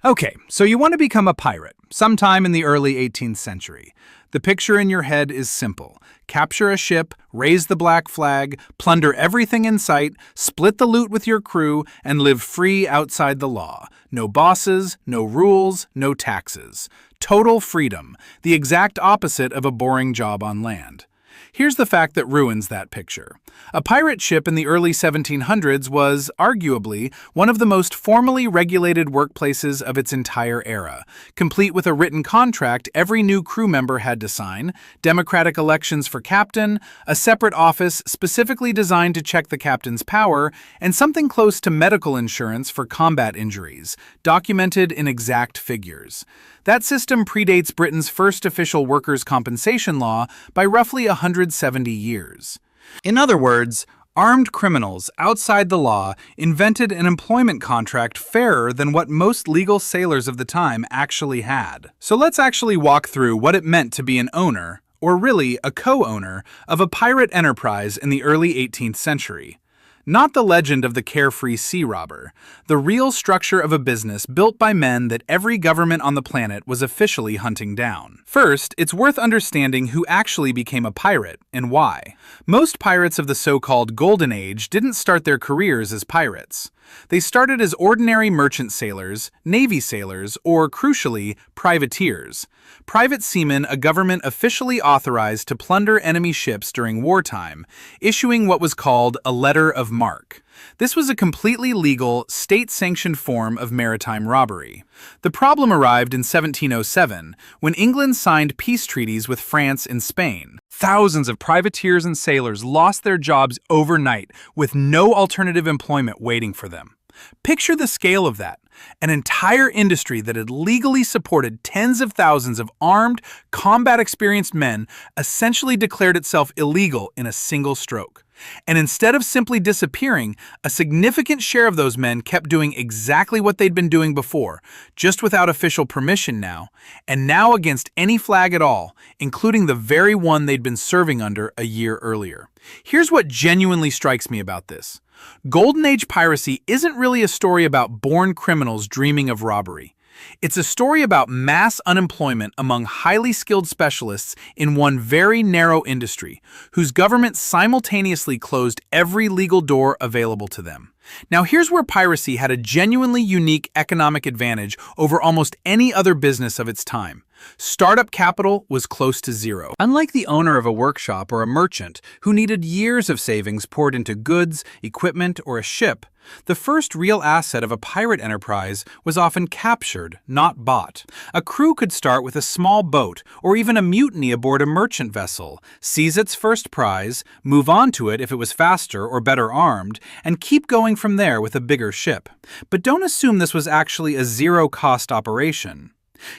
Okay, so you want to become a pirate, sometime in the early 18th century. The picture in your head is simple. Capture a ship, raise the black flag, plunder everything in sight, split the loot with your crew, and live free outside the law. No bosses, no rules, no taxes. Total freedom, the exact opposite of a boring job on land. Here's the fact that ruins that picture. A pirate ship in the early 1700s was, arguably, one of the most formally regulated workplaces of its entire era, complete with a written contract every new crew member had to sign, democratic elections for captain, a separate office specifically designed to check the captain's power, and something close to medical insurance for combat injuries, documented in exact figures. That system predates Britain's first official workers' compensation law by roughly 170 years. In other words, armed criminals outside the law invented an employment contract fairer than what most legal sailors of the time actually had. So let's actually walk through what it meant to be an owner, or really a co-owner, of a pirate enterprise in the early 18th century. Not the legend of the carefree sea robber, the real structure of a business built by men that every government on the planet was officially hunting down. First, it's worth understanding who actually became a pirate and why. Most pirates of the so-called Golden Age didn't start their careers as pirates. They started as ordinary merchant sailors, navy sailors, or, crucially, privateers. Private seamen a government officially authorized to plunder enemy ships during wartime, issuing what was called a letter of marque. This was a completely legal, state-sanctioned form of maritime robbery. The problem arrived in 1707, when England signed peace treaties with France and Spain. Thousands of privateers and sailors lost their jobs overnight, with no alternative employment waiting for them. Picture the scale of that. An entire industry that had legally supported tens of thousands of armed, combat-experienced men essentially declared itself illegal in a single stroke. And instead of simply disappearing, a significant share of those men kept doing exactly what they'd been doing before, just without official permission now, and now against any flag at all, including the very one they'd been serving under a year earlier. Here's what genuinely strikes me about this. Golden Age piracy isn't really a story about born criminals dreaming of robbery. It's a story about mass unemployment among highly skilled specialists in one very narrow industry, whose government simultaneously closed every legal door available to them. Now here's where piracy had a genuinely unique economic advantage over almost any other business of its time. Startup capital was close to zero. Unlike the owner of a workshop or a merchant who needed years of savings poured into goods, equipment, or a ship, the first real asset of a pirate enterprise was often captured, not bought. A crew could start with a small boat or even a mutiny aboard a merchant vessel, seize its first prize, move on to it if it was faster or better armed, and keep going from there with a bigger ship. But don't assume this was actually a zero-cost operation.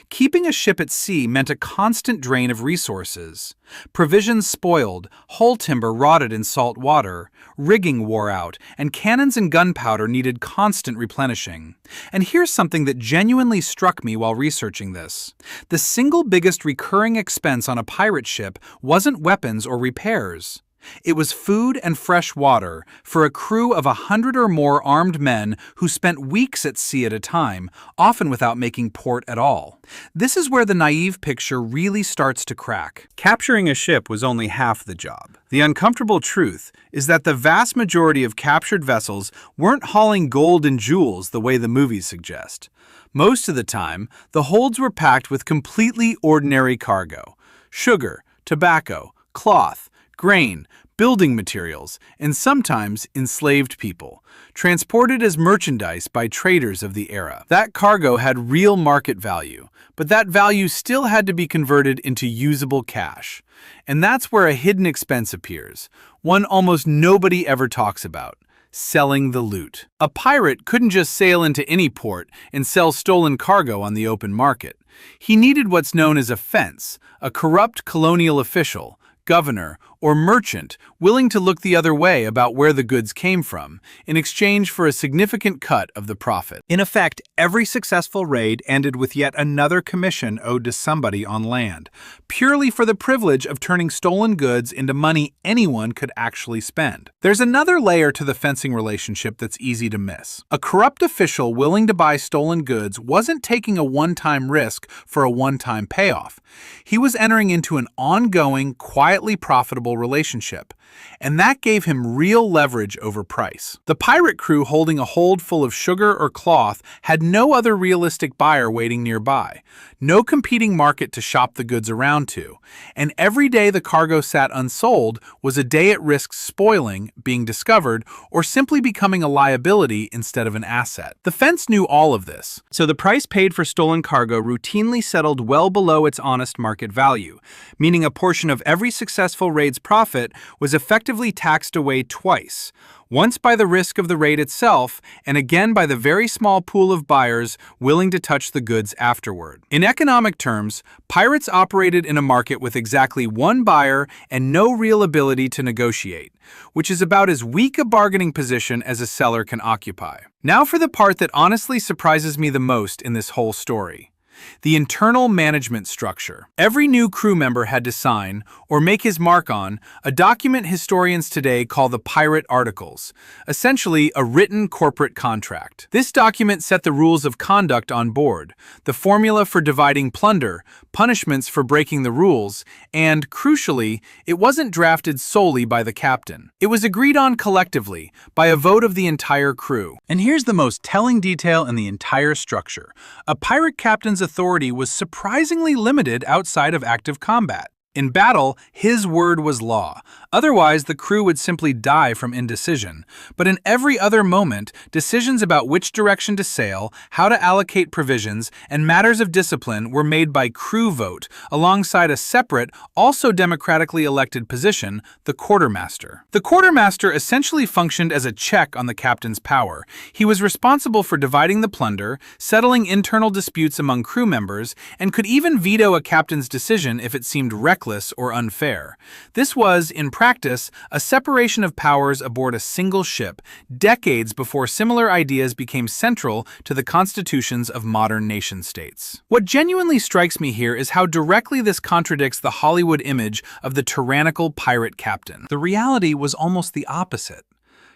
Keeping a ship at sea meant a constant drain of resources. Provisions spoiled, hull timber rotted in salt water, rigging wore out, and cannons and gunpowder needed constant replenishing. And here's something that genuinely struck me while researching this. The single biggest recurring expense on a pirate ship wasn't weapons or repairs. It was food and fresh water for a crew of 100 or more armed men who spent weeks at sea at a time, often without making port at all. This is where the naive picture really starts to crack. Capturing a ship was only half the job. The uncomfortable truth is that the vast majority of captured vessels weren't hauling gold and jewels the way the movies suggest. Most of the time, the holds were packed with completely ordinary cargo: sugar, tobacco, cloth, grain, building materials, and sometimes enslaved people, transported as merchandise by traders of the era. That cargo had real market value, but that value still had to be converted into usable cash. And that's where a hidden expense appears, one almost nobody ever talks about: selling the loot. A pirate couldn't just sail into any port and sell stolen cargo on the open market. He needed what's known as a fence, a corrupt colonial official, governor, or merchant willing to look the other way about where the goods came from in exchange for a significant cut of the profit. In effect, every successful raid ended with yet another commission owed to somebody on land, purely for the privilege of turning stolen goods into money anyone could actually spend. There's another layer to the fencing relationship that's easy to miss. A corrupt official willing to buy stolen goods wasn't taking a one-time risk for a one-time payoff. He was entering into an ongoing, quietly profitable relationship, and that gave him real leverage over price. The pirate crew holding a hold full of sugar or cloth had no other realistic buyer waiting nearby, no competing market to shop the goods around to, and every day the cargo sat unsold was a day at risk spoiling, being discovered, or simply becoming a liability instead of an asset. The fence knew all of this, so the price paid for stolen cargo routinely settled well below its honest market value, meaning a portion of every successful raid's profit was effectively taxed away twice, once by the risk of the raid itself, and again by the very small pool of buyers willing to touch the goods afterward. In economic terms, pirates operated in a market with exactly one buyer and no real ability to negotiate, which is about as weak a bargaining position as a seller can occupy. Now for the part that honestly surprises me the most in this whole story. The internal management structure. Every new crew member had to sign, or make his mark on, a document historians today call the Pirate Articles, essentially a written corporate contract. This document set the rules of conduct on board, the formula for dividing plunder, punishments for breaking the rules, and, crucially, it wasn't drafted solely by the captain. It was agreed on collectively, by a vote of the entire crew. And here's the most telling detail in the entire structure. A pirate captain's authority was surprisingly limited outside of active combat. In battle, his word was law. Otherwise, the crew would simply die from indecision. But in every other moment, decisions about which direction to sail, how to allocate provisions, and matters of discipline were made by crew vote, alongside a separate, also democratically elected position, the quartermaster. The quartermaster essentially functioned as a check on the captain's power. He was responsible for dividing the plunder, settling internal disputes among crew members, and could even veto a captain's decision if it seemed reckless or unfair. This was, in practice, a separation of powers aboard a single ship, decades before similar ideas became central to the constitutions of modern nation-states. What genuinely strikes me here is how directly this contradicts the Hollywood image of the tyrannical pirate captain. The reality was almost the opposite.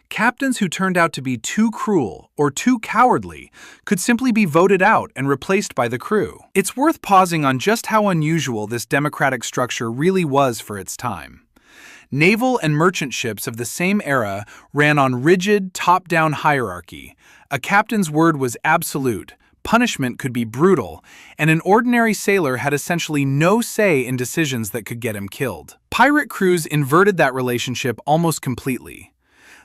Captains who turned out to be too cruel or too cowardly could simply be voted out and replaced by the crew. It's worth pausing on just how unusual this democratic structure really was for its time. Naval and merchant ships of the same era ran on rigid, top-down hierarchy. A captain's word was absolute, punishment could be brutal, and an ordinary sailor had essentially no say in decisions that could get him killed. Pirate crews inverted that relationship almost completely.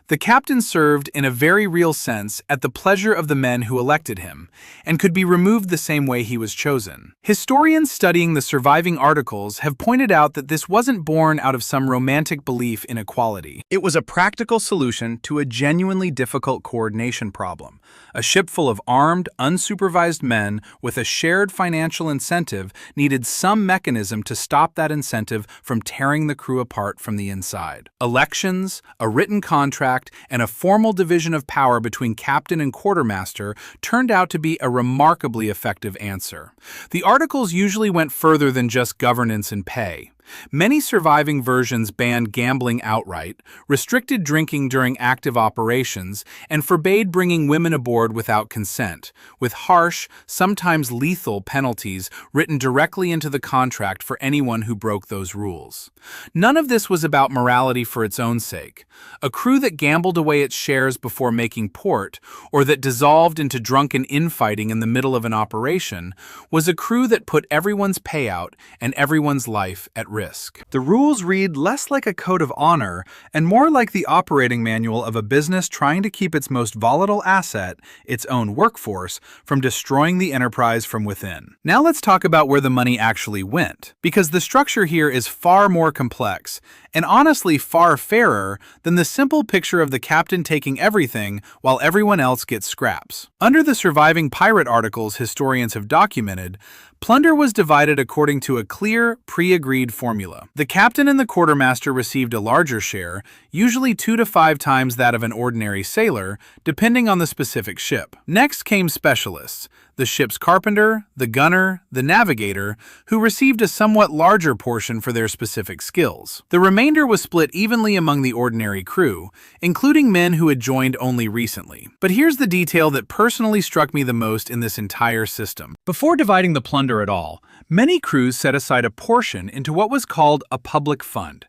The captain served, in a very real sense, at the pleasure of the men who elected him, and could be removed the same way he was chosen. Historians studying the surviving articles have pointed out that this wasn't born out of some romantic belief in equality. It was a practical solution to a genuinely difficult coordination problem. A ship full of armed, unsupervised men with a shared financial incentive needed some mechanism to stop that incentive from tearing the crew apart from the inside. Elections, a written contract, and a formal division of power between captain and quartermaster turned out to be a remarkably effective answer. The articles usually went further than just governance and pay. Many surviving versions banned gambling outright, restricted drinking during active operations, and forbade bringing women aboard without consent, with harsh, sometimes lethal penalties written directly into the contract for anyone who broke those rules. None of this was about morality for its own sake. A crew that gambled away its shares before making port, or that dissolved into drunken infighting in the middle of an operation, was a crew that put everyone's payout and everyone's life at risk. The rules read less like a code of honor and more like the operating manual of a business trying to keep its most volatile asset, its own workforce, from destroying the enterprise from within. Now let's talk about where the money actually went, because the structure here is far more complex and honestly far fairer than the simple picture of the captain taking everything while everyone else gets scraps. Under the surviving pirate articles historians have documented, plunder was divided according to a clear, pre-agreed formula. formula. The captain and the quartermaster received a larger share, usually 2 to 5 times that of an ordinary sailor, depending on the specific ship. Next came specialists, the ship's carpenter, the gunner, the navigator, who received a somewhat larger portion for their specific skills. The remainder was split evenly among the ordinary crew, including men who had joined only recently. But here's the detail that personally struck me the most in this entire system. Before dividing the plunder at all, many crews set aside a portion into what was called a public fund,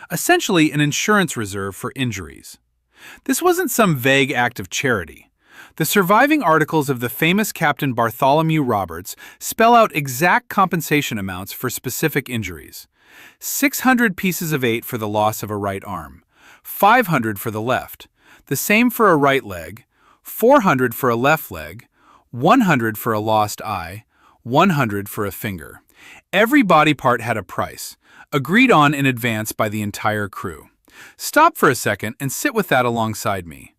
essentially an insurance reserve for injuries. This wasn't some vague act of charity. The surviving articles of the famous Captain Bartholomew Roberts spell out exact compensation amounts for specific injuries. 600 pieces of 8 for the loss of a right arm, 500 for the left, the same for a right leg, 400 for a left leg, 100 for a lost eye, 100 for a finger. Every body part had a price, agreed on in advance by the entire crew. Stop for a second and sit with that alongside me.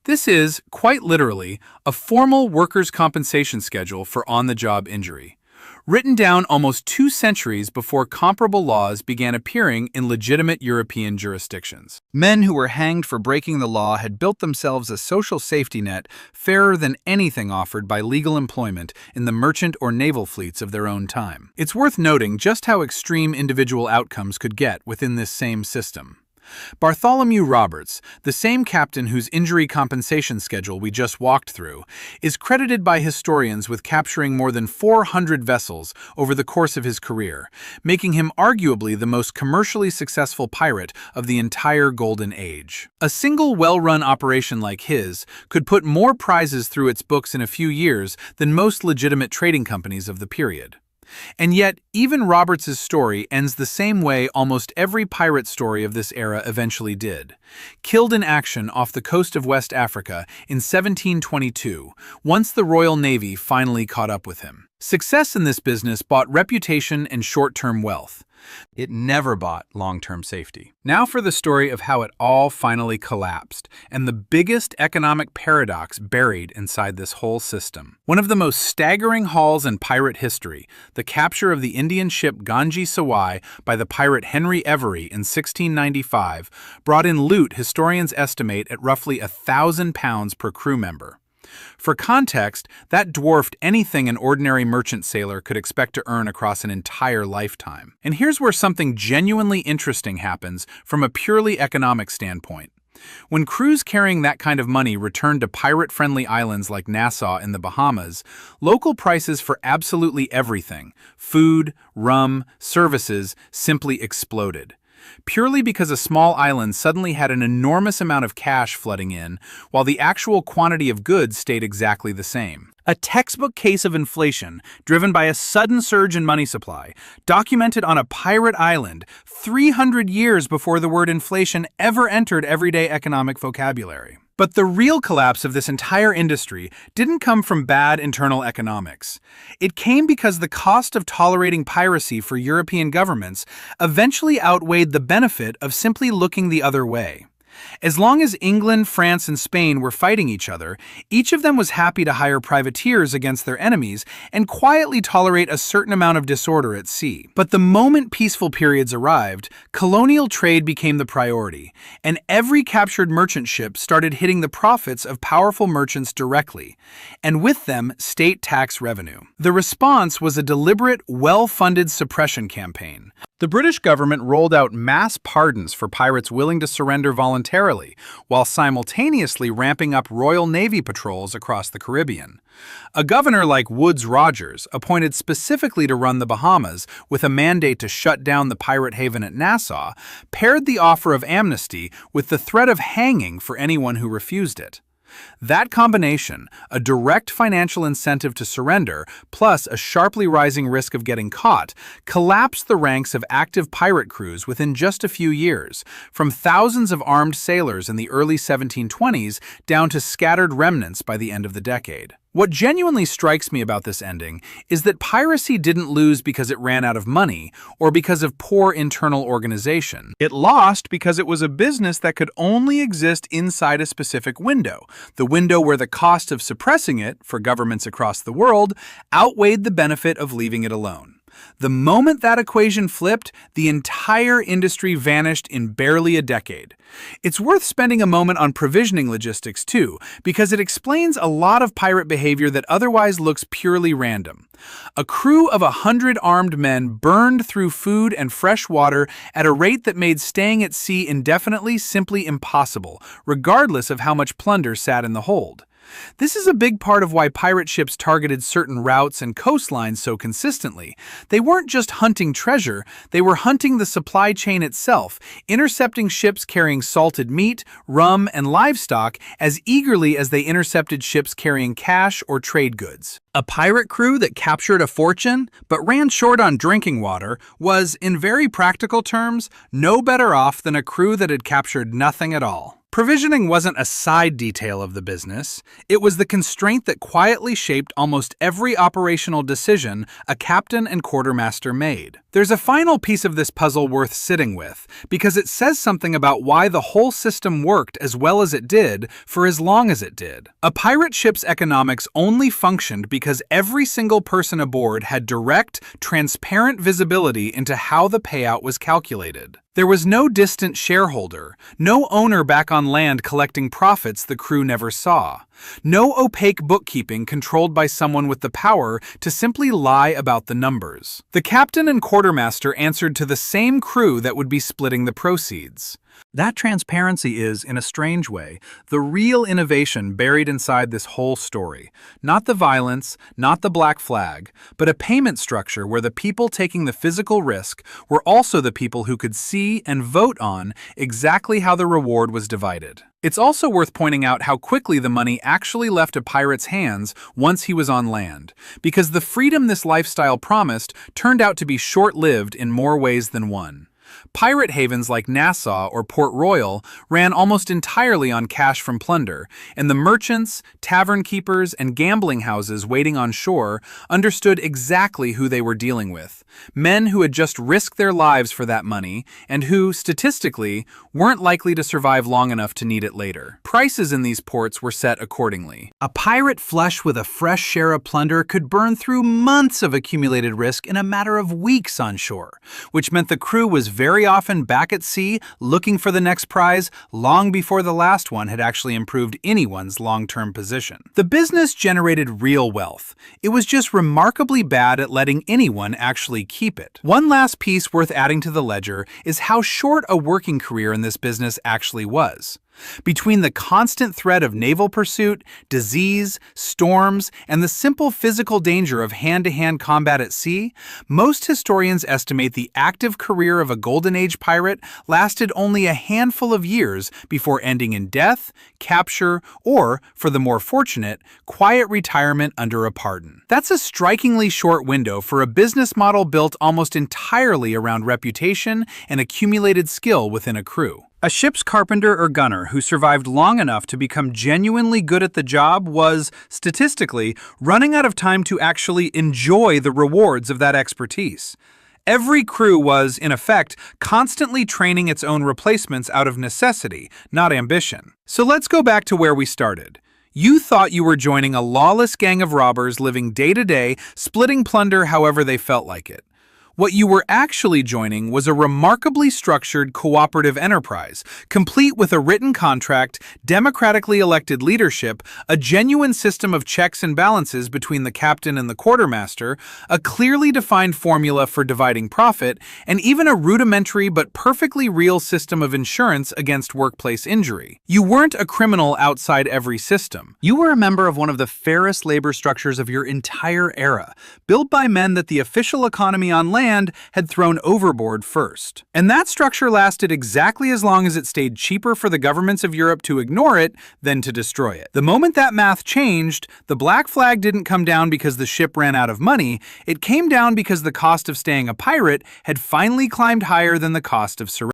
This is, quite literally, a formal workers' compensation schedule for on-the-job injury, written down almost 2 centuries before comparable laws began appearing in legitimate European jurisdictions. Men who were hanged for breaking the law had built themselves a social safety net fairer than anything offered by legal employment in the merchant or naval fleets of their own time. It's worth noting just how extreme individual outcomes could get within this same system. Bartholomew Roberts, the same captain whose injury compensation schedule we just walked through, is credited by historians with capturing more than 400 vessels over the course of his career, making him arguably the most commercially successful pirate of the entire Golden Age. A single well-run operation like his could put more prizes through its books in a few years than most legitimate trading companies of the period. And yet, even Roberts's story ends the same way almost every pirate story of this era eventually did. Killed in action off the coast of West Africa in 1722, once the Royal Navy finally caught up with him. Success in this business bought reputation and short-term wealth. It never bought long-term safety. Now for the story of how it all finally collapsed, and the biggest economic paradox buried inside this whole system. One of the most staggering hauls in pirate history, the capture of the Indian ship Ganji Sawai by the pirate Henry Every in 1695, brought in loot historians estimate at roughly £1,000 per crew member. For context, that dwarfed anything an ordinary merchant sailor could expect to earn across an entire lifetime. And here's where something genuinely interesting happens from a purely economic standpoint. When crews carrying that kind of money returned to pirate-friendly islands like Nassau in the Bahamas, local prices for absolutely everything, food, rum, services, simply exploded. Purely because a small island suddenly had an enormous amount of cash flooding in, while the actual quantity of goods stayed exactly the same. A textbook case of inflation, driven by a sudden surge in money supply, documented on a pirate island 300 years before the word inflation ever entered everyday economic vocabulary. But the real collapse of this entire industry didn't come from bad internal economics. It came because the cost of tolerating piracy for European governments eventually outweighed the benefit of simply looking the other way. As long as England, France, and Spain were fighting each other, each of them was happy to hire privateers against their enemies and quietly tolerate a certain amount of disorder at sea. But the moment peaceful periods arrived, colonial trade became the priority, and every captured merchant ship started hitting the profits of powerful merchants directly, and with them, state tax revenue. The response was a deliberate, well-funded suppression campaign. The British government rolled out mass pardons for pirates willing to surrender voluntarily, while simultaneously ramping up Royal Navy patrols across the Caribbean. A governor like Woodes Rogers, appointed specifically to run the Bahamas with a mandate to shut down the pirate haven at Nassau, paired the offer of amnesty with the threat of hanging for anyone who refused it. That combination, a direct financial incentive to surrender, plus a sharply rising risk of getting caught, collapsed the ranks of active pirate crews within just a few years, from thousands of armed sailors in the early 1720s down to scattered remnants by the end of the decade. What genuinely strikes me about this ending is that piracy didn't lose because it ran out of money or because of poor internal organization. It lost because it was a business that could only exist inside a specific window, the window where the cost of suppressing it, for governments across the world, outweighed the benefit of leaving it alone. The moment that equation flipped, the entire industry vanished in barely a decade. It's worth spending a moment on provisioning logistics too, because it explains a lot of pirate behavior that otherwise looks purely random. A crew of 100 armed men burned through food and fresh water at a rate that made staying at sea indefinitely simply impossible, regardless of how much plunder sat in the hold. This is a big part of why pirate ships targeted certain routes and coastlines so consistently. They weren't just hunting treasure, they were hunting the supply chain itself, intercepting ships carrying salted meat, rum, and livestock as eagerly as they intercepted ships carrying cash or trade goods. A pirate crew that captured a fortune but ran short on drinking water was, in very practical terms, no better off than a crew that had captured nothing at all. Provisioning wasn't a side detail of the business. It was the constraint that quietly shaped almost every operational decision a captain and quartermaster made. There's a final piece of this puzzle worth sitting with, because it says something about why the whole system worked as well as it did for as long as it did. A pirate ship's economics only functioned because every single person aboard had direct, transparent visibility into how the payout was calculated. There was no distant shareholder, no owner back on land collecting profits the crew never saw, no opaque bookkeeping controlled by someone with the power to simply lie about the numbers. The captain and quartermaster answered to the same crew that would be splitting the proceeds. That transparency is, in a strange way, the real innovation buried inside this whole story. Not the violence, not the black flag, but a payment structure where the people taking the physical risk were also the people who could see and vote on exactly how the reward was divided. It's also worth pointing out how quickly the money actually left a pirate's hands once he was on land, because the freedom this lifestyle promised turned out to be short-lived in more ways than one. Pirate havens like Nassau or Port Royal ran almost entirely on cash from plunder, and the merchants, tavern keepers, and gambling houses waiting on shore understood exactly who they were dealing with. Men who had just risked their lives for that money, and who, statistically, weren't likely to survive long enough to need it later. Prices in these ports were set accordingly. A pirate flush with a fresh share of plunder could burn through months of accumulated risk in a matter of weeks on shore, which meant the crew was very often back at sea looking for the next prize long before the last one had actually improved anyone's long-term position. The business generated real wealth. It was just remarkably bad at letting anyone actually keep it. One last piece worth adding to the ledger is how short a working career in this business actually was. Between the constant threat of naval pursuit, disease, storms, and the simple physical danger of hand-to-hand combat at sea, most historians estimate the active career of a Golden Age pirate lasted only a handful of years before ending in death, capture, or, for the more fortunate, quiet retirement under a pardon. That's a strikingly short window for a business model built almost entirely around reputation and accumulated skill within a crew. A ship's carpenter or gunner who survived long enough to become genuinely good at the job was, statistically, running out of time to actually enjoy the rewards of that expertise. Every crew was, in effect, constantly training its own replacements out of necessity, not ambition. So let's go back to where we started. You thought you were joining a lawless gang of robbers living day to day, splitting plunder however they felt like it. What you were actually joining was a remarkably structured cooperative enterprise, complete with a written contract, democratically elected leadership, a genuine system of checks and balances between the captain and the quartermaster, a clearly defined formula for dividing profit, and even a rudimentary but perfectly real system of insurance against workplace injury. You weren't a criminal outside every system. You were a member of one of the fairest labor structures of your entire era, built by men that the official economy on land had thrown overboard first. And that structure lasted exactly as long as it stayed cheaper for the governments of Europe to ignore it than to destroy it. The moment that math changed, the black flag didn't come down because the ship ran out of money, it came down because the cost of staying a pirate had finally climbed higher than the cost of surrender.